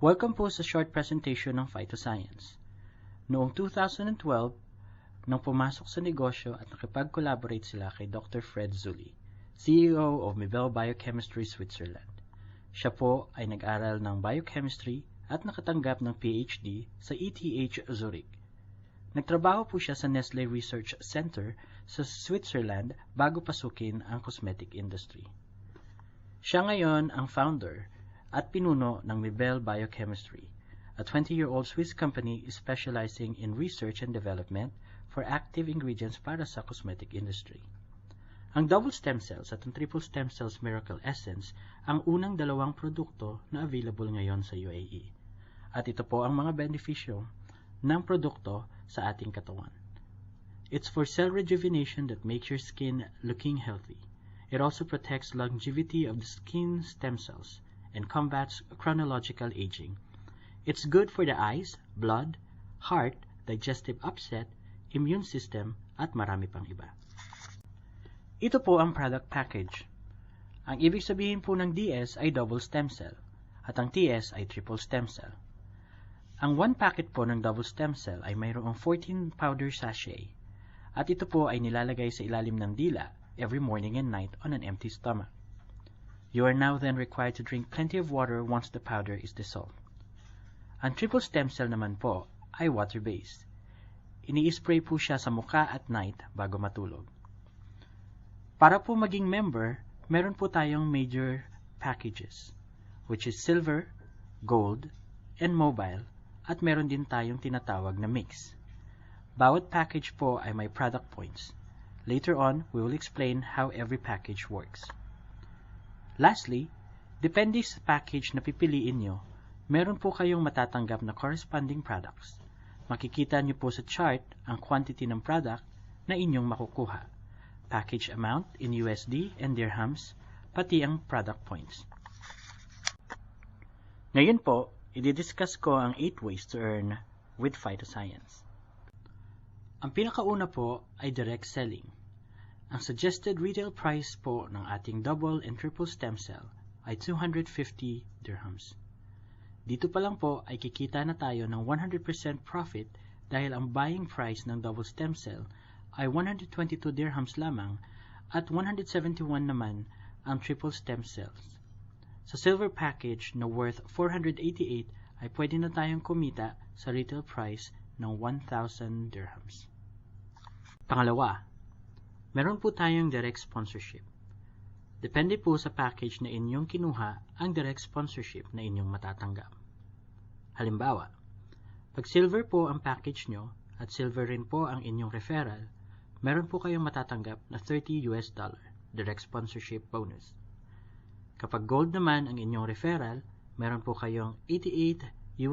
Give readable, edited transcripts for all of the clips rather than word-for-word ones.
Welcome po sa short presentation ng Phytoscience. Noong 2012, nang pumasok sa negosyo at nakipag-collaborate sila kay Dr. Fred Zulli, CEO of Mibel Biochemistry Switzerland. Siya po ay nag-aral ng biochemistry at nakatanggap ng PhD sa ETH Zurich. Nagtrabaho po siya sa Nestle Research Center sa Switzerland bago pasukin ang cosmetic industry. Siya ngayon ang founder at pinuno ng Mibel Biochemistry, a 20-year-old Swiss company specializing in research and development for active ingredients para sa cosmetic industry. Ang double stem cells at ang triple stem cells Miracle Essence ang unang dalawang produkto na available ngayon sa UAE. At ito po ang mga benepisyo ng produkto sa ating katawan. It's for cell rejuvenation that makes your skin looking healthy. It also protects longevity of the skin stem cells and combats chronological aging. It's good for the eyes, blood, heart, digestive upset, immune system, at marami pang iba. Ito po ang product package. Ang ibig sabihin po ng DS ay double stem cell, at ang TS ay triple stem cell. Ang 1 packet po ng double stem cell ay mayroong 14 powder sachet, at ito po ay nilalagay sa ilalim ng dila every morning and night on an empty stomach. You are now then required to drink plenty of water once the powder is dissolved. Ang triple stem cell naman po ay water-based. Ini-spray po siya sa mukha at night bago matulog. Para po maging member, meron po tayong major packages, which is silver, gold, and mobile, at meron din tayong tinatawag na mix. Bawat package po ay may product points. Later on, we will explain how every package works. Lastly, depende sa package na pipiliin nyo, meron po kayong matatanggap na corresponding products. Makikita nyo po sa chart ang quantity ng product na inyong makukuha, package amount in USD and dirhams, pati ang product points. Ngayon po, i-discuss ko ang 8 ways to earn with Phytoscience. Ang pinakauna po ay direct selling. Ang suggested retail price po ng ating double and triple stem cell ay 250 dirhams. Dito pa lang po ay kikita na tayo ng 100% profit dahil ang buying price ng double stem cell ay 122 dirhams lamang at 171 naman ang triple stem cells. Sa silver package na worth 488 ay pwede na tayong kumita sa retail price ng 1,000 dirhams. Pangalawa, meron po tayong direct sponsorship. Depende po sa package na inyong kinuha ang direct sponsorship na inyong matatanggap. Halimbawa, pag silver po ang package nyo at silver rin po ang inyong referral, meron po kayong matatanggap na $30 direct sponsorship bonus. Kapag gold naman ang inyong referral, meron po kayong $88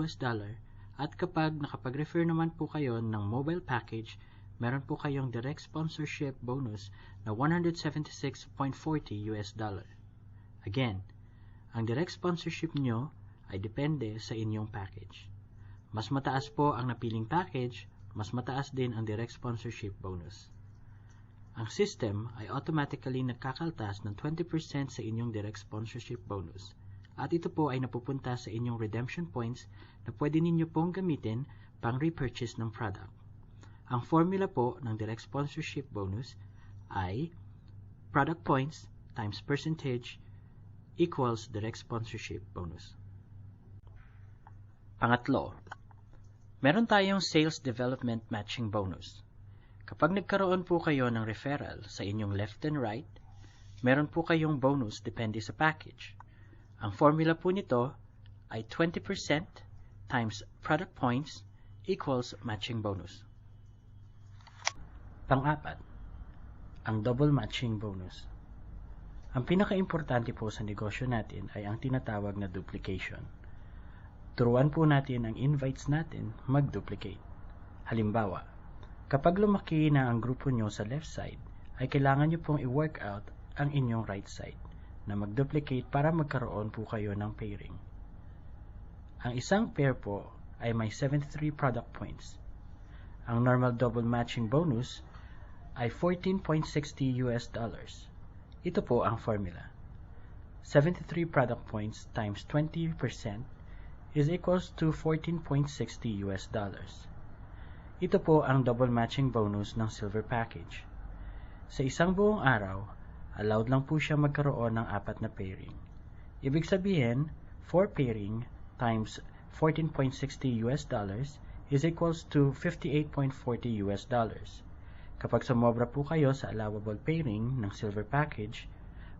at kapag nakapag-refer naman po kayo ng mobile package, meron po kayong direct sponsorship bonus na $176.40. Again, ang direct sponsorship nyo ay depende sa inyong package. Mas mataas po ang napiling package, mas mataas din ang direct sponsorship bonus. Ang system ay automatically nagkakaltas ng 20% sa inyong direct sponsorship bonus, at ito po ay napupunta sa inyong redemption points na pwede ninyo pong gamitin pang repurchase ng product. Ang formula po ng direct sponsorship bonus ay product points times percentage equals direct sponsorship bonus. Pangatlo, meron tayong sales development matching bonus. Kapag nagkaroon po kayo ng referral sa inyong left and right, meron po kayong bonus depende sa package. Ang formula po nito ay 20% times product points equals matching bonus. Pang-apat, ang double matching bonus. Ang pinaka-importante po sa negosyo natin ay ang tinatawag na duplication. Turuan po natin ang invites natin mag-duplicate. Halimbawa, kapag lumaki na ang grupo nyo sa left side, ay kailangan nyo pong i-work out ang inyong right side na mag-duplicate para magkaroon po kayo ng pairing. Ang isang pair po ay may 73 product points. Ang normal double matching bonus ay $14.60. Ito po ang formula. 73 product points times 20% is equals to $14.60 US. Ito po ang double matching bonus ng silver package. Sa isang buong araw, allowed lang po siya magkaroon ng 4 na pairing. Ibig sabihin, 4 pairing times $14.60 US is equals to $58.40 US. Kapag sumobra po kayo sa allowable pairing ng silver package,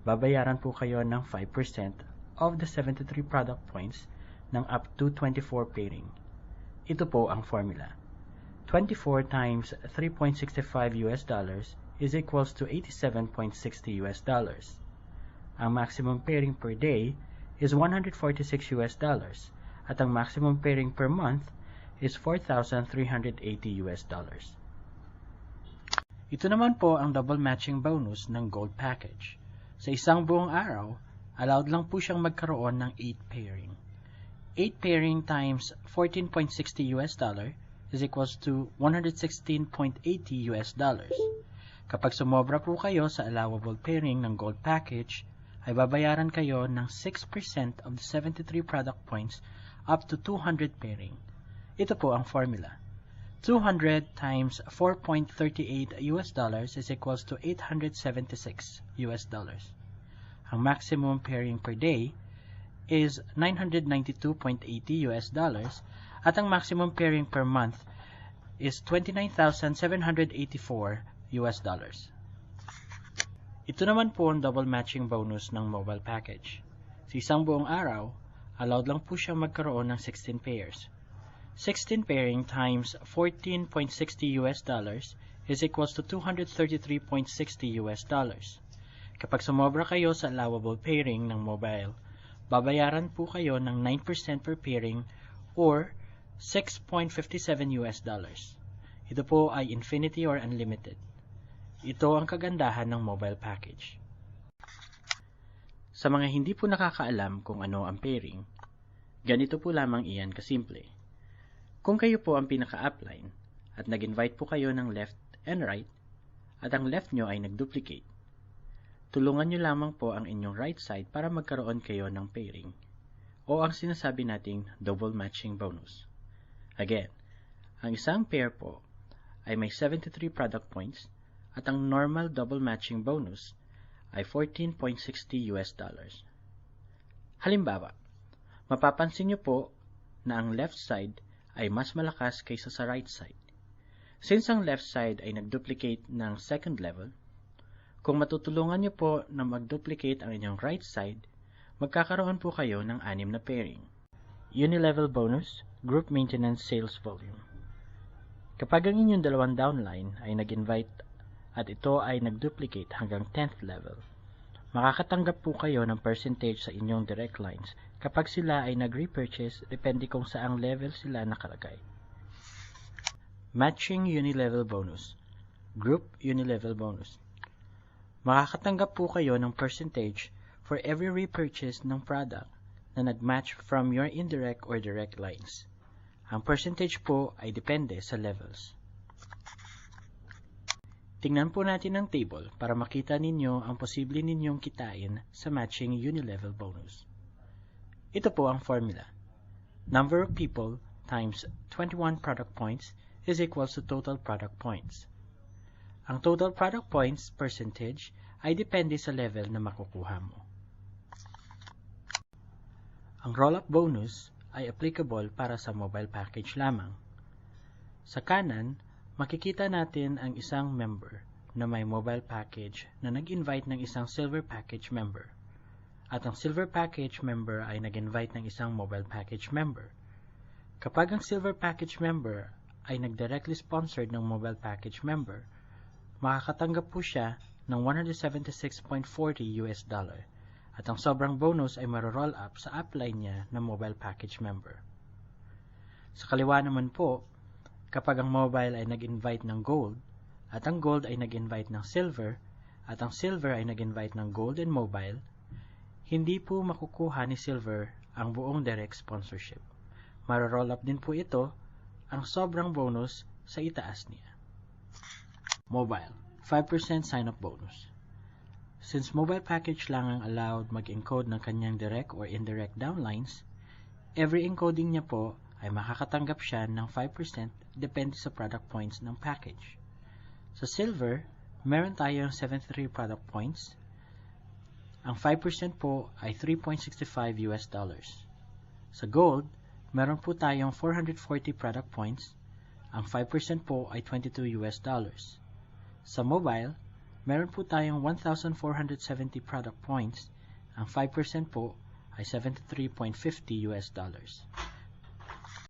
babayaran po kayo ng 5% of the 73 product points ng up to 24 pairing. Ito po ang formula. 24 times $3.65 US is equals to $87.60 US. Ang maximum pairing per day is 146 US dollars at ang maximum pairing per month is 4,380 US dollars. Ito naman po ang double matching bonus ng gold package. Sa isang buong araw, allowed lang po siyang magkaroon ng 8 pairing. 8 pairing times $14.60 US is equals to $116.80 US dollars. Kapag sumobra po kayo sa allowable pairing ng gold package, ay babayaran kayo ng 6% of the 73 product points up to 200 pairing. Ito po ang formula. 200 times $4.38 US dollars is equals to $876 US dollars. Ang maximum pairing per day is 992.80 US dollars at ang maximum pairing per month is 29,784 US dollars. Ito naman po ang double matching bonus ng mobile package. Sa isang buong araw, allowed lang po siya magkaroon ng 16 pairs. 16 pairing times $14.60 US dollars is equals to $233.60 US dollars. Kapag sumobra kayo sa allowable pairing ng mobile, babayaran po kayo ng 9% per pairing or $6.57 US dollars. Ito po ay infinity or unlimited. Ito ang kagandahan ng mobile package. Sa mga hindi po nakakaalam kung ano ang pairing, ganito po lamang iyan kasimple. Kung kayo po ang pinaka-upline at nag-invite po kayo ng left and right at ang left nyo ay nag-duplicate, tulungan nyo lamang po ang inyong right side para magkaroon kayo ng pairing o ang sinasabi nating double matching bonus. Again, ang isang pair po ay may 73 product points at ang normal double matching bonus ay $14.60 US dollars. Halimbawa, mapapansin nyo po na ang left side ay mas malakas kaysa sa right side. Since ang left side ay nag-duplicate ng second level, kung matutulungan nyo po na mag-duplicate ang inyong right side, magkakaroon po kayo ng 6 na pairing. Unilevel bonus, group maintenance sales volume. Kapag ang inyong dalawang downline ay nag-invite at ito ay nag-duplicate hanggang 10th level, makakatanggap po kayo ng percentage sa inyong direct lines kapag sila ay nag-repurchase depende kung saang level sila nakalagay. Matching unilevel bonus, group unilevel bonus. Makakatanggap po kayo ng percentage for every repurchase ng product na nag-match from your indirect or direct lines. Ang percentage po ay depende sa levels. Tingnan po natin ang table para makita ninyo ang posible ninyong kitain sa matching unilevel bonus. Ito po ang formula. Number of people times 21 product points is equals to total product points. Ang total product points percentage ay depende sa level na makukuha mo. Ang roll-up bonus ay applicable para sa mobile package lamang. Sa kanan, makikita natin ang isang member na may mobile package na nag-invite ng isang silver package member. At ang silver package member ay nag-invite ng isang mobile package member. Kapag ang silver package member ay nag-directly sponsored ng mobile package member, makakatanggap po siya ng $176.40 US dollar at ang sobrang bonus ay maro-roll up sa upline niya na mobile package member. Sa kaliwa naman po, kapag ang mobile ay nag-invite ng gold at ang gold ay nag-invite ng silver at ang silver ay nag-invite ng gold and mobile, hindi po makukuha ni silver ang buong direct sponsorship. Maro-roll up din po ito ang sobrang bonus sa itaas niya. Mobile, 5% sign-up bonus. Since mobile package lang ang allowed mag-encode ng kanyang direct or indirect downlines, Every encoding niya po ay makakatanggap siya ng 5% depende sa product points ng package. Sa silver, meron tayong 73 product points. Ang 5% po ay $3.65. Sa gold, meron po tayong 440 product points. Ang 5% po ay $22. Sa mobile, meron po tayong 1,470 product points. Ang 5% po ay $73.50.